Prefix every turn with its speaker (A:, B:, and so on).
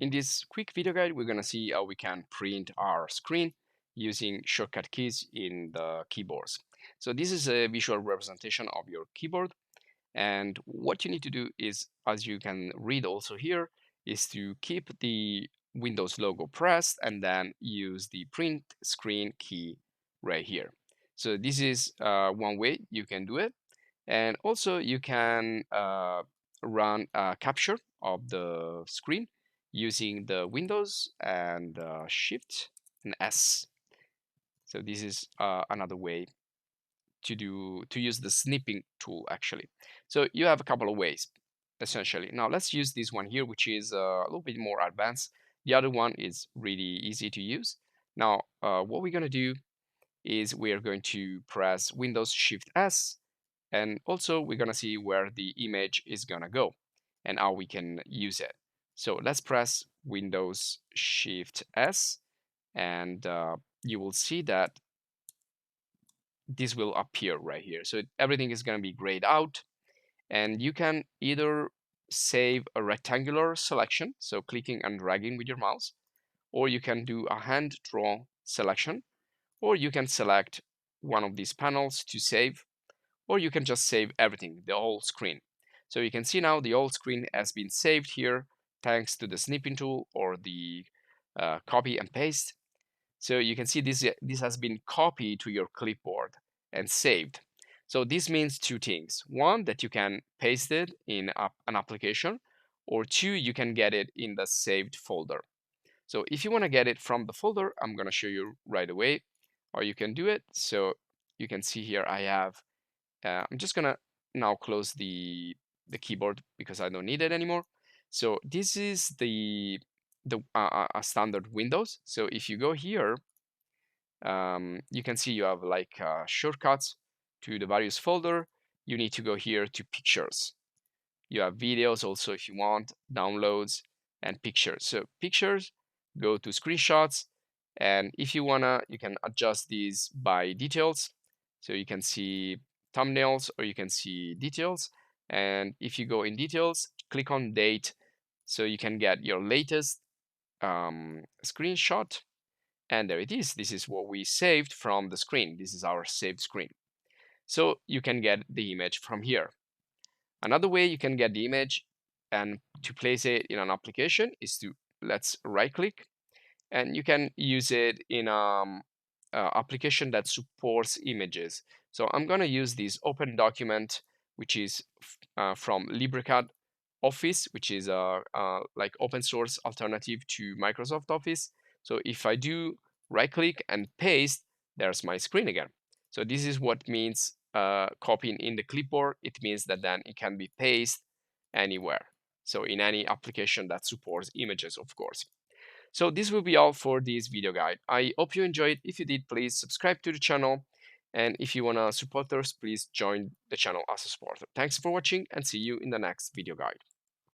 A: In this quick video guide, we're going to see how we can print our screen using shortcut keys in the keyboards. So this is a visual representation of your keyboard. And what you need to do is, as you can read also here, is to keep the Windows logo pressed and then use the print screen key right here. So this is one way you can do it. And also you can run a capture of the screen using the Windows and Shift and S. So this is another way to use the snipping tool actually. So you have a couple of ways essentially. Now let's use this one here, which is a little bit more advanced. The other one is really easy to use. Now what we're going to do is we are going to press Windows Shift S, and also we're going to see where the image is going to go and how we can use it. So let's press Windows Shift S, and you will see that this will appear right here. So everything is going to be grayed out, and you can either save a rectangular selection, so clicking and dragging with your mouse, or you can do a hand draw selection, or you can select one of these panels to save, or you can just save everything, the whole screen. So you can see now the whole screen has been saved here thanks to the snipping tool or the copy and paste. So you can see this has been copied to your clipboard and saved. So this means two things. One, that you can paste it in an application, or two, you can get it in the saved folder. So if you want to get it from the folder, I'm going to show you right away how you can do it. So you can see here I have, I'm just going to now close the keyboard because I don't need it anymore. So this is the a standard Windows. So if you go here, you can see you have like shortcuts to the various folder. You need to go here to pictures. You have videos also if you want, downloads, and pictures. So pictures, go to screenshots, and if you wanna, you can adjust these by details. So you can see thumbnails or you can see details. And if you go in details, click on date, so you can get your latest screenshot. And there it is. This is what we saved from the screen. This is our saved screen. So you can get the image from here. Another way you can get the image and to place it in an application is to, let's right click, and you can use it in application that supports images. So I'm going to use this open document, which is from LibreCAD Office, which is a like open source alternative to Microsoft Office. So if I do right click and paste, there's my screen again. So this is what means copying in the clipboard. It means that then it can be pasted anywhere. So in any application that supports images, of course. So this will be all for this video guide. I hope you enjoyed. If you did, please subscribe to the channel. And if you want to support us, please join the channel as a supporter. Thanks for watching and see you in the next video guide.